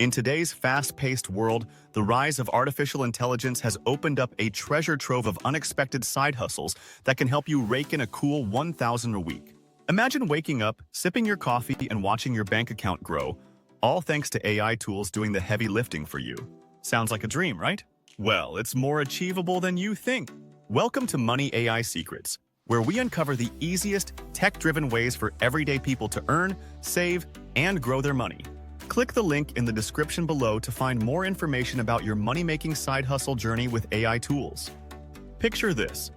In today's fast-paced world, the rise of artificial intelligence has opened up a treasure trove of unexpected side hustles that can help you rake in a cool $1,000 a week. Imagine waking up, sipping your coffee, and watching your bank account grow, all thanks to AI tools doing the heavy lifting for you. Sounds like a dream, right? Well, it's more achievable than you think. Welcome to Money AI Secrets, where we uncover the easiest, tech-driven ways for everyday people to earn, save, and grow their money. Click the link in the description below to find more information about your money-making side hustle journey with AI tools. Picture this.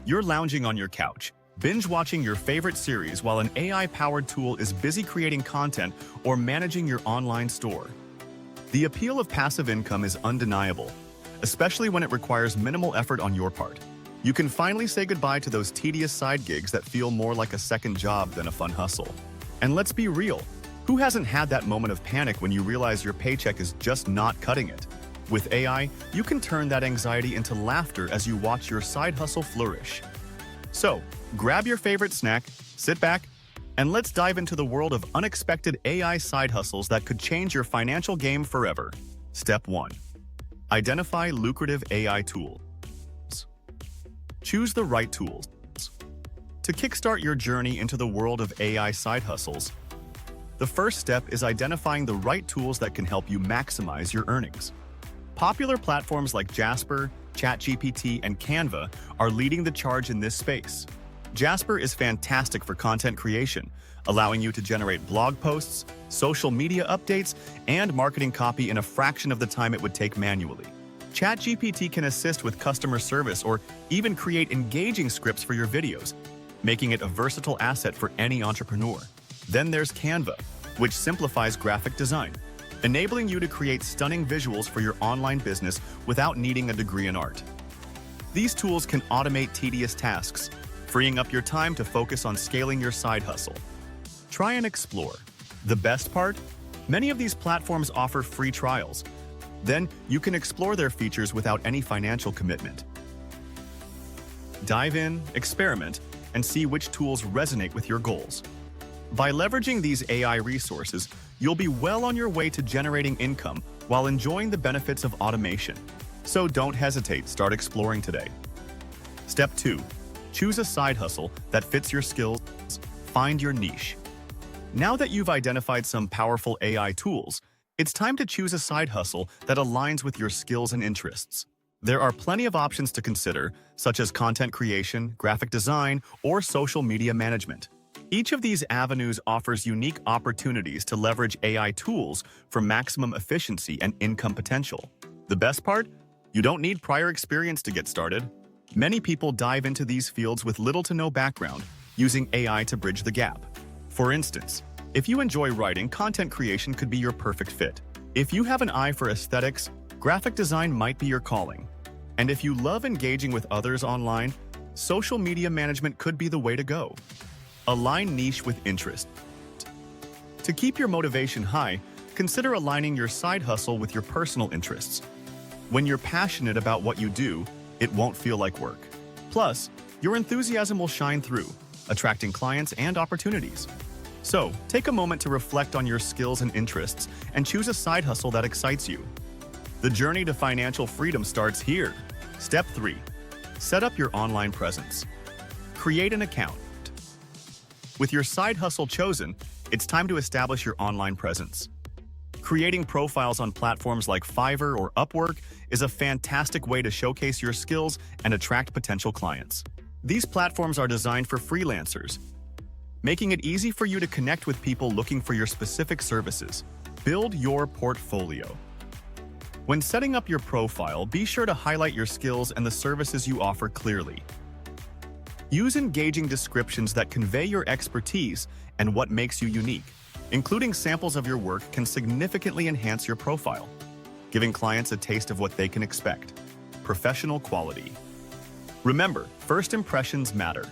You're lounging on your couch, binge-watching your favorite series while an AI-powered tool is busy creating content or managing your online store. The appeal of passive income is undeniable, especially when it requires minimal effort on your part. You can finally say goodbye to those tedious side gigs that feel more like a second job than a fun hustle. And let's be real. Who hasn't had that moment of panic when you realize your paycheck is just not cutting it? With AI, you can turn that anxiety into laughter as you watch your side hustle flourish. So, grab your favorite snack, sit back, and let's dive into the world of unexpected AI side hustles that could change your financial game forever. Step 1. Identify lucrative AI tools. Choose the right tools. To kickstart your journey into the world of AI side hustles, the first step is identifying the right tools that can help you maximize your earnings. Popular platforms like Jasper, ChatGPT, and Canva are leading the charge in this space. Jasper is fantastic for content creation, allowing you to generate blog posts, social media updates, and marketing copy in a fraction of the time it would take manually. ChatGPT can assist with customer service or even create engaging scripts for your videos, making it a versatile asset for any entrepreneur. Then there's Canva, which simplifies graphic design, enabling you to create stunning visuals for your online business without needing a degree in art. These tools can automate tedious tasks, freeing up your time to focus on scaling your side hustle. Try and explore. The best part? Many of these platforms offer free trials. Then you can explore their features without any financial commitment. Dive in, experiment, and see which tools resonate with your goals. By leveraging these AI resources, you'll be well on your way to generating income while enjoying the benefits of automation. So don't hesitate, start exploring today. Step 2. Choose a side hustle that fits your skills. Find your niche. Now that you've identified some powerful AI tools, it's time to choose a side hustle that aligns with your skills and interests. There are plenty of options to consider, such as content creation, graphic design, or social media management. Each of these avenues offers unique opportunities to leverage AI tools for maximum efficiency and income potential. The best part? You don't need prior experience to get started. Many people dive into these fields with little to no background, using AI to bridge the gap. For instance, if you enjoy writing, content creation could be your perfect fit. If you have an eye for aesthetics, graphic design might be your calling. And if you love engaging with others online, social media management could be the way to go. Align niche with interest. To keep your motivation high, consider aligning your side hustle with your personal interests. When you're passionate about what you do, it won't feel like work. Plus, your enthusiasm will shine through, attracting clients and opportunities. So, take a moment to reflect on your skills and interests and choose a side hustle that excites you. The journey to financial freedom starts here. Step 3. Set up your online presence. Create an account. With your side hustle chosen, it's time to establish your online presence. Creating profiles on platforms like Fiverr or Upwork is a fantastic way to showcase your skills and attract potential clients. These platforms are designed for freelancers, making it easy for you to connect with people looking for your specific services. Build your portfolio. When setting up your profile, be sure to highlight your skills and the services you offer clearly. Use engaging descriptions that convey your expertise and what makes you unique. Including samples of your work can significantly enhance your profile, giving clients a taste of what they can expect. Professional quality. Remember, first impressions matter.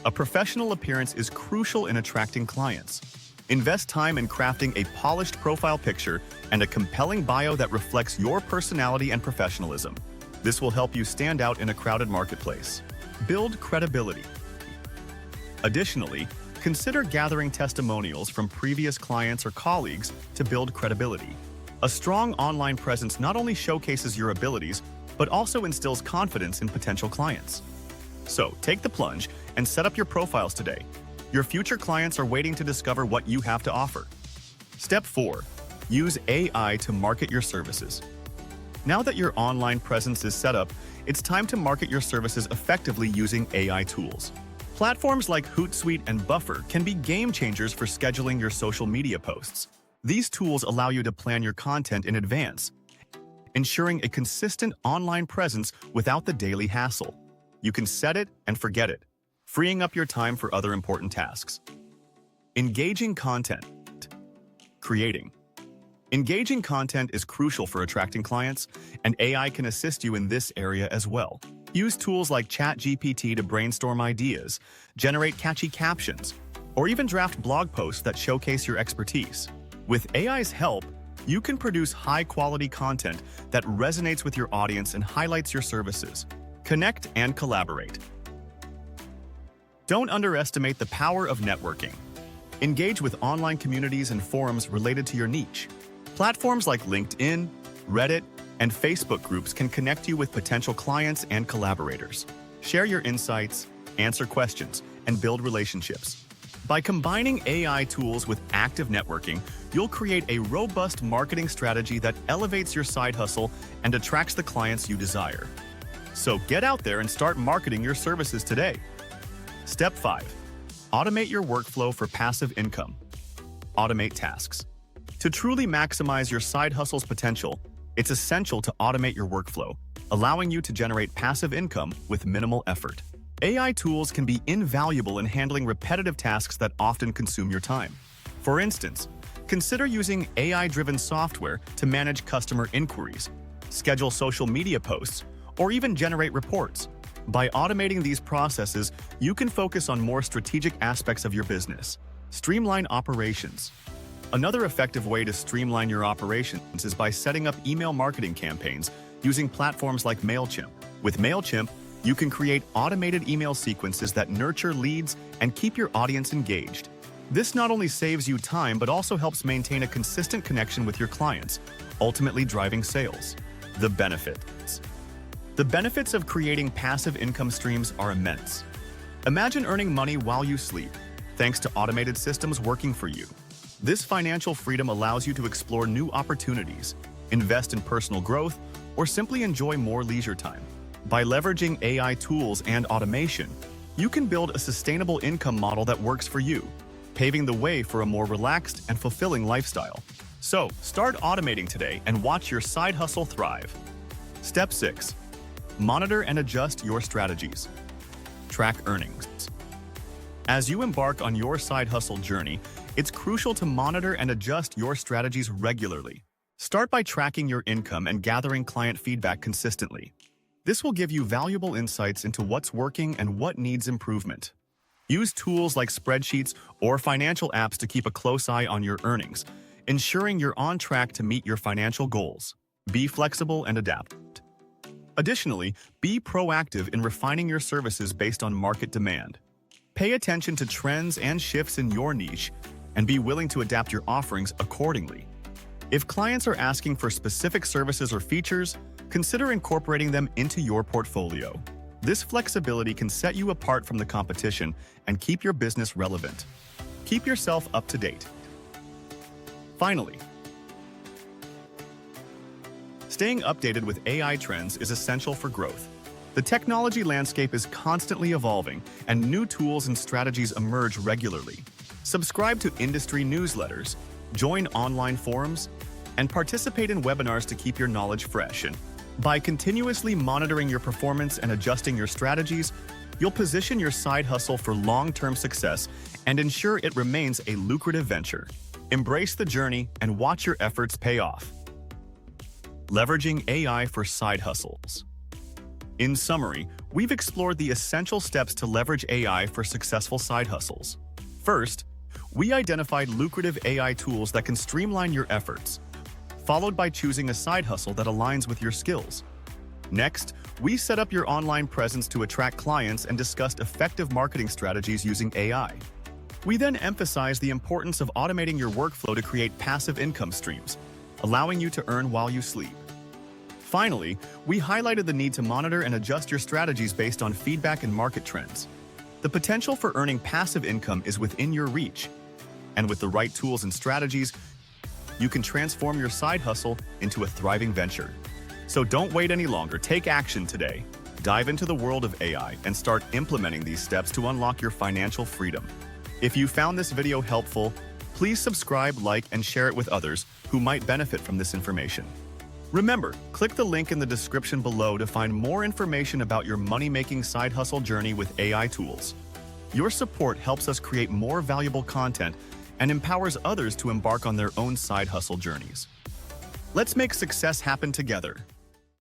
A professional appearance is crucial in attracting clients. Invest time in crafting a polished profile picture and a compelling bio that reflects your personality and professionalism. This will help you stand out in a crowded marketplace. Build credibility. Additionally, consider gathering testimonials from previous clients or colleagues to build credibility. A strong online presence not only showcases your abilities, but also instills confidence in potential clients. So, take the plunge and set up your profiles today. Your future clients are waiting to discover what you have to offer. Step 4. Use AI to market your services. Now that your online presence is set up, it's time to market your services effectively using AI tools. Platforms like Hootsuite and Buffer can be game changers for scheduling your social media posts. These tools allow you to plan your content in advance, ensuring a consistent online presence without the daily hassle. You can set it and forget it, freeing up your time for other important tasks. Engaging content. Creating. Engaging content is crucial for attracting clients, and AI can assist you in this area as well. Use tools like ChatGPT to brainstorm ideas, generate catchy captions, or even draft blog posts that showcase your expertise. With AI's help, you can produce high-quality content that resonates with your audience and highlights your services. Connect and collaborate. Don't underestimate the power of networking. Engage with online communities and forums related to your niche. Platforms like LinkedIn, Reddit, and Facebook groups can connect you with potential clients and collaborators. Share your insights, answer questions, and build relationships. By combining AI tools with active networking, you'll create a robust marketing strategy that elevates your side hustle and attracts the clients you desire. So get out there and start marketing your services today. Step 5. Automate your workflow for passive income. Automate tasks. To truly maximize your side hustle's potential, it's essential to automate your workflow, allowing you to generate passive income with minimal effort. AI tools can be invaluable in handling repetitive tasks that often consume your time. For instance, consider using AI-driven software to manage customer inquiries, schedule social media posts, or even generate reports. By automating these processes, you can focus on more strategic aspects of your business. Streamline operations. Another effective way to streamline your operations is by setting up email marketing campaigns using platforms like MailChimp. With MailChimp, you can create automated email sequences that nurture leads and keep your audience engaged. This not only saves you time, but also helps maintain a consistent connection with your clients, ultimately driving sales. The benefits. The benefits of creating passive income streams are immense. Imagine earning money while you sleep, thanks to automated systems working for you. This financial freedom allows you to explore new opportunities, invest in personal growth, or simply enjoy more leisure time. By leveraging AI tools and automation, you can build a sustainable income model that works for you, paving the way for a more relaxed and fulfilling lifestyle. So, start automating today and watch your side hustle thrive. Step 6. Monitor and adjust your strategies. Track earnings. As you embark on your side hustle journey, it's crucial to monitor and adjust your strategies regularly. Start by tracking your income and gathering client feedback consistently. This will give you valuable insights into what's working and what needs improvement. Use tools like spreadsheets or financial apps to keep a close eye on your earnings, ensuring you're on track to meet your financial goals. Be flexible and adapt. Additionally, be proactive in refining your services based on market demand. Pay attention to trends and shifts in your niche, and be willing to adapt your offerings accordingly. If clients are asking for specific services or features, consider incorporating them into your portfolio. This flexibility can set you apart from the competition and keep your business relevant. Keep yourself up to date. Finally, staying updated with AI trends is essential for growth. The technology landscape is constantly evolving, and new tools and strategies emerge regularly. Subscribe to industry newsletters, join online forums, and participate in webinars to keep your knowledge fresh. And by continuously monitoring your performance and adjusting your strategies, you'll position your side hustle for long-term success and ensure it remains a lucrative venture. Embrace the journey and watch your efforts pay off. Leveraging AI for side hustles. In summary, we've explored the essential steps to leverage AI for successful side hustles. First, we identified lucrative AI tools that can streamline your efforts, followed by choosing a side hustle that aligns with your skills. Next, we set up your online presence to attract clients and discussed effective marketing strategies using AI. We then emphasized the importance of automating your workflow to create passive income streams, allowing you to earn while you sleep. Finally, we highlighted the need to monitor and adjust your strategies based on feedback and market trends. The potential for earning passive income is within your reach, and with the right tools and strategies, you can transform your side hustle into a thriving venture. So don't wait any longer. Take action today. Dive into the world of AI and start implementing these steps to unlock your financial freedom. If you found this video helpful, please subscribe, like, and share it with others who might benefit from this information. Remember, click the link in the description below to find more information about your money-making side hustle journey with AI tools. Your support helps us create more valuable content and empowers others to embark on their own side hustle journeys. Let's make success happen together.